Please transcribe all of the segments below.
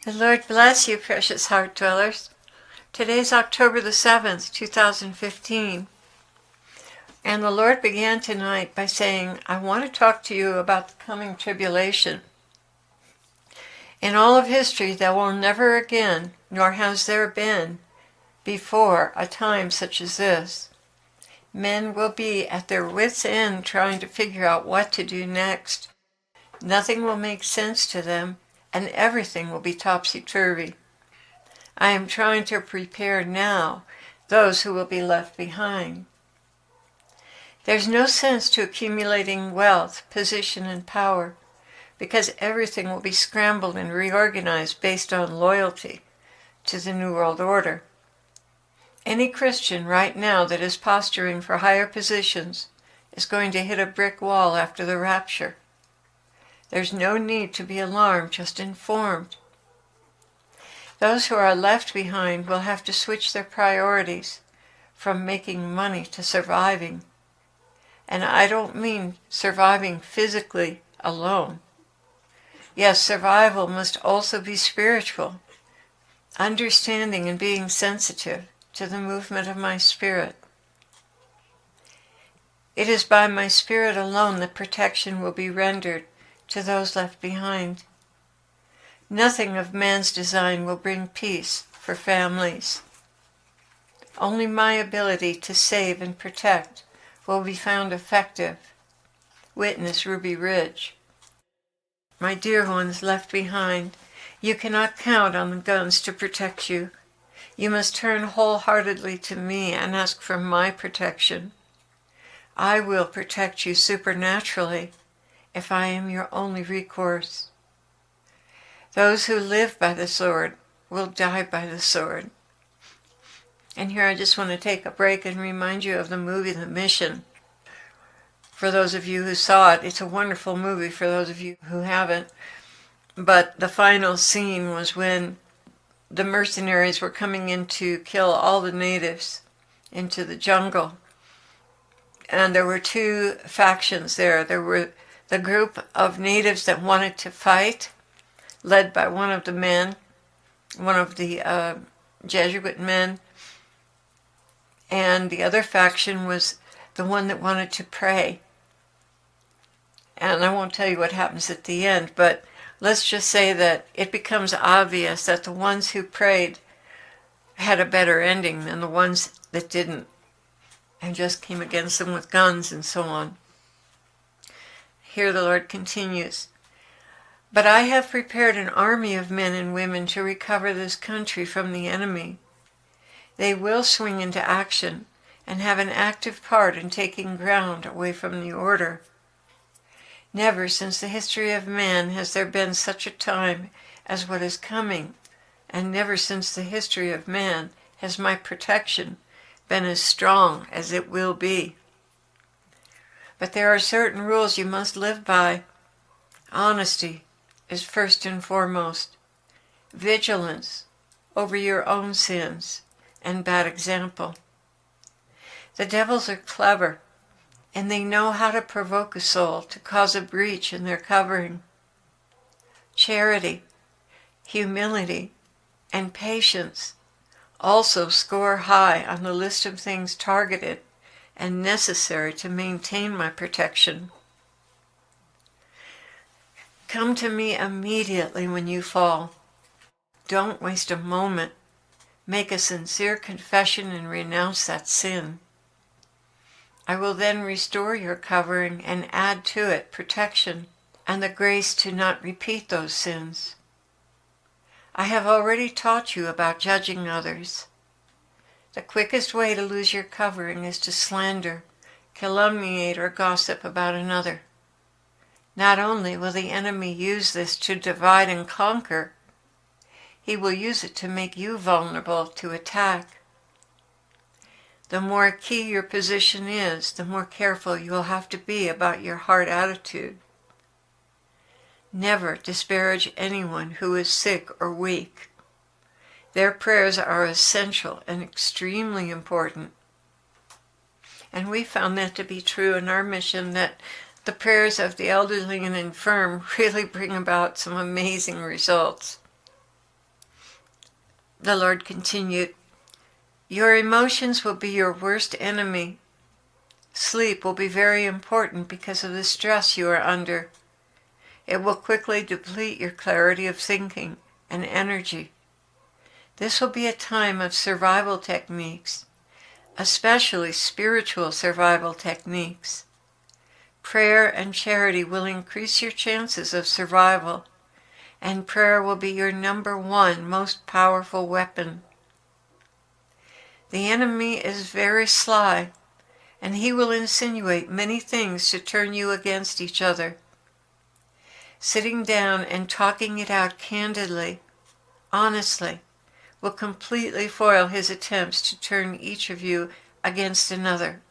The Lord bless you, precious heart dwellers. Today's October the 7th, 2015. And the Lord began tonight by saying, I want to talk to you about the coming tribulation. In all of history, there will never again, nor has there been before, a time such as this. Men will be at their wits' end trying to figure out what to do next. Nothing will make sense to them, and everything will be topsy-turvy. I am trying to prepare now those who will be left behind. There's no sense to accumulating wealth, position, and power, because everything will be scrambled and reorganized based on loyalty to the New World Order. Any Christian right now that is posturing for higher positions is going to hit a brick wall after the rapture. There's no need to be alarmed, just informed. Those who are left behind will have to switch their priorities from making money to surviving. And I don't mean surviving physically alone. Yes, survival must also be spiritual, understanding and being sensitive to the movement of my spirit. It is by my spirit alone that protection will be rendered to those left behind. Nothing of man's design will bring peace for families. Only my ability to save and protect will be found effective. Witness Ruby Ridge. My dear ones left behind, you cannot count on the guns to protect you. You must turn wholeheartedly to me and ask for my protection. I will protect you supernaturally if I am your only recourse. Those who live by the sword will die by the sword. And here I just want to take a break and remind you of the movie The Mission. For those of you who saw it, it's a wonderful movie for those of you who haven't. But the final scene was when the mercenaries were coming in to kill all the natives into the jungle. And there were two factions there. There were the group of natives that wanted to fight, led by one of the men, one of the Jesuit men. And the other faction was the one that wanted to pray. And I won't tell you what happens at the end, but let's just say that it becomes obvious that the ones who prayed had a better ending than the ones that didn't, and just came against them with guns and so on. Here the Lord continues, but I have prepared an army of men and women to recover this country from the enemy. They will swing into action and have an active part in taking ground away from the order. Never since the history of man has there been such a time as what is coming, and never since the history of man has my protection been as strong as it will be. But there are certain rules you must live by. Honesty is first and foremost. Vigilance over your own sins and bad example. The devils are clever, and they know how to provoke a soul to cause a breach in their covering. Charity, humility, and patience also score high on the list of things targeted and necessary to maintain my protection. Come to me immediately when you fall. Don't waste a moment. Make a sincere confession and renounce that sin. I will then restore your covering and add to it protection and the grace to not repeat those sins. I have already taught you about judging others. The quickest way to lose your covering is to slander, calumniate, or gossip about another. Not only will the enemy use this to divide and conquer, he will use it to make you vulnerable to attack. The more key your position is, the more careful you will have to be about your heart attitude. Never disparage anyone who is sick or weak. Their prayers are essential and extremely important. And we found that to be true in our mission, that the prayers of the elderly and infirm really bring about some amazing results. The Lord continued, your emotions will be your worst enemy. Sleep will be very important because of the stress you are under. It will quickly deplete your clarity of thinking and energy. This will be a time of survival techniques, especially spiritual survival techniques. Prayer and charity will increase your chances of survival, and prayer will be your number one most powerful weapon. The enemy is very sly, and he will insinuate many things to turn you against each other. Sitting down and talking it out candidly, honestly, will completely foil his attempts to turn each of you against another.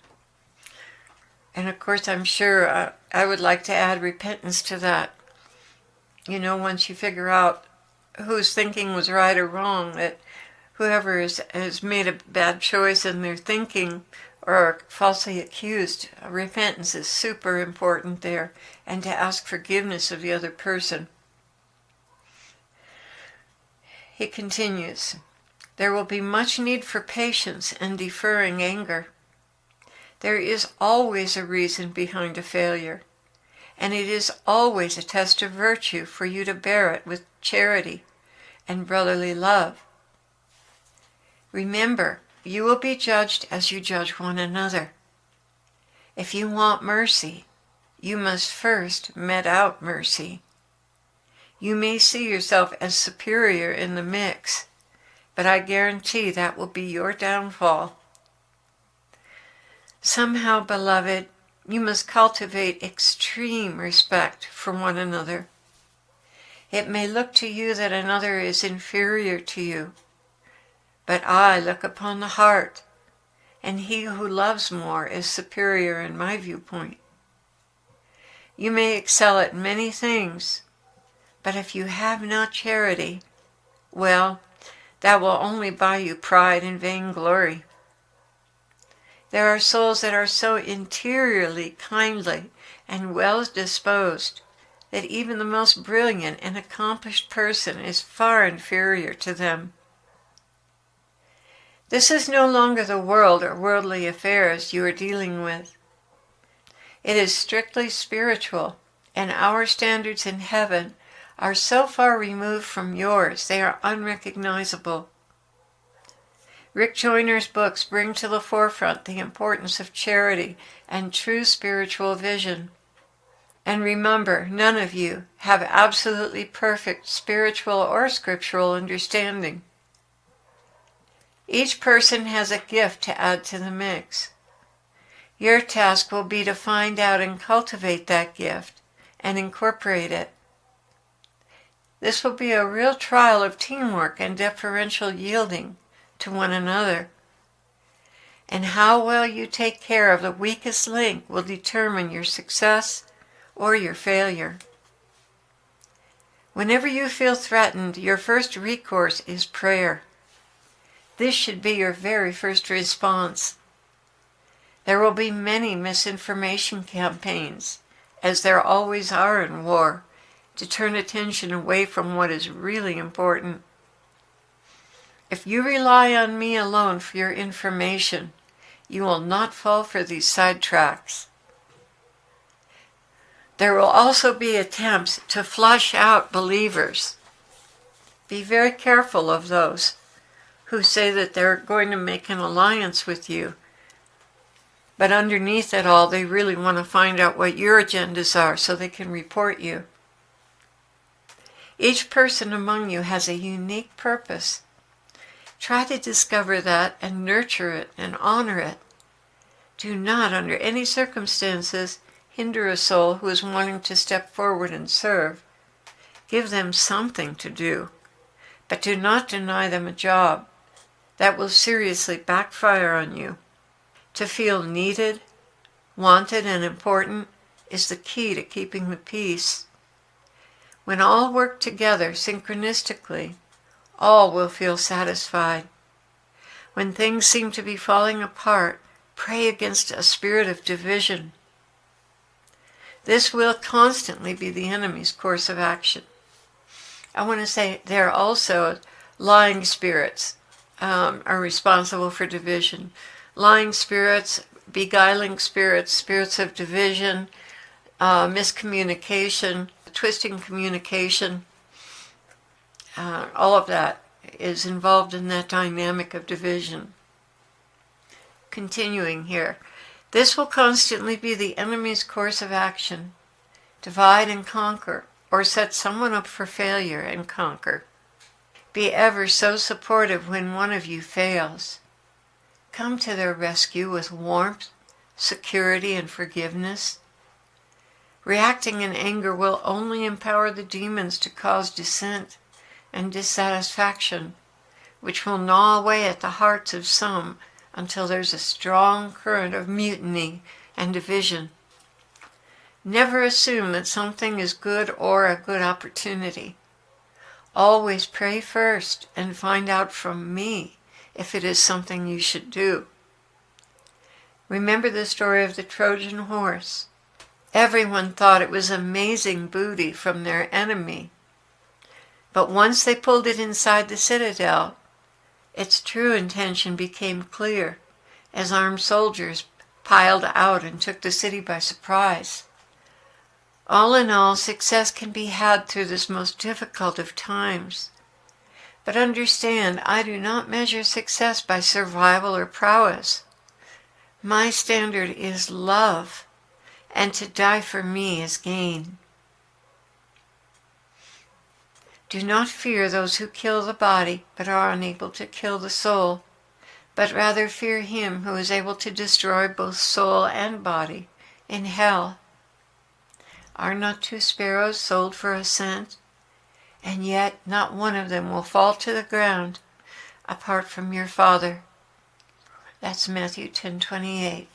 And of course, I'm sure I would like to add repentance to that. You know, once you figure out whose thinking was right or wrong, that whoever has made a bad choice in their thinking or are falsely accused, repentance is super important there, and to ask forgiveness of the other person. He continues, there will be much need for patience and deferring anger. There is always a reason behind a failure, and it is always a test of virtue for you to bear it with charity and brotherly love. Remember, you will be judged as you judge one another. If you want mercy, you must first met out mercy. You may see yourself as superior in the mix, but I guarantee that will be your downfall. Somehow, beloved, you must cultivate extreme respect for one another. It may look to you that another is inferior to you, but I look upon the heart, and he who loves more is superior in my viewpoint. You may excel at many things, but if you have not charity, well, that will only buy you pride and vainglory. There are souls that are so interiorly kindly and well disposed that even the most brilliant and accomplished person is far inferior to them. This is no longer the world or worldly affairs you are dealing with. It is strictly spiritual, and our standards in heaven are so far removed from yours they are unrecognizable. Rick Joyner's books bring to the forefront the importance of charity and true spiritual vision. And remember, none of you have absolutely perfect spiritual or scriptural understanding. Each person has a gift to add to the mix. Your task will be to find out and cultivate that gift and incorporate it. This will be a real trial of teamwork and deferential yielding to one another. And how well you take care of the weakest link will determine your success or your failure. Whenever you feel threatened, your first recourse is prayer. This should be your very first response. There will be many misinformation campaigns, as there always are in war, to turn attention away from what is really important. If you rely on me alone for your information, you will not fall for these sidetracks. There will also be attempts to flush out believers. Be very careful of those who say that they're going to make an alliance with you, but underneath it all, they really want to find out what your agendas are so they can report you. Each person among you has a unique purpose. Try to discover that and nurture it and honor it. Do not, under any circumstances, hinder a soul who is wanting to step forward and serve. Give them something to do, but do not deny them a job. That will seriously backfire on you. To feel needed, wanted, and important is the key to keeping the peace. When all work together synchronistically, all will feel satisfied. When things seem to be falling apart, pray against a spirit of division. This will constantly be the enemy's course of action. I want to say there also Lying spirits are responsible for division. Lying spirits, beguiling spirits, spirits of division, miscommunication, twisting communication, all of that is involved in that dynamic of division. Continuing here, this will constantly be the enemy's course of action. Divide and conquer, or set someone up for failure and conquer. Be ever so supportive when one of you fails. Come to their rescue with warmth, security, and forgiveness. Reacting in anger will only empower the demons to cause dissent and dissatisfaction, which will gnaw away at the hearts of some until there's a strong current of mutiny and division. Never assume that something is good or a good opportunity. Always pray first and find out from me if it is something you should do. Remember the story of the Trojan horse. Everyone thought it was amazing booty from their enemy. But once they pulled it inside the citadel, its true intention became clear as armed soldiers piled out and took the city by surprise. All in all, success can be had through this most difficult of times. But understand, I do not measure success by survival or prowess. My standard is love, and to die for me is gain. Do not fear those who kill the body, but are unable to kill the soul, but rather fear him who is able to destroy both soul and body in hell. Are not 2 sparrows sold for a cent? And yet not one of them will fall to the ground apart from your Father. That's Matthew 10:28.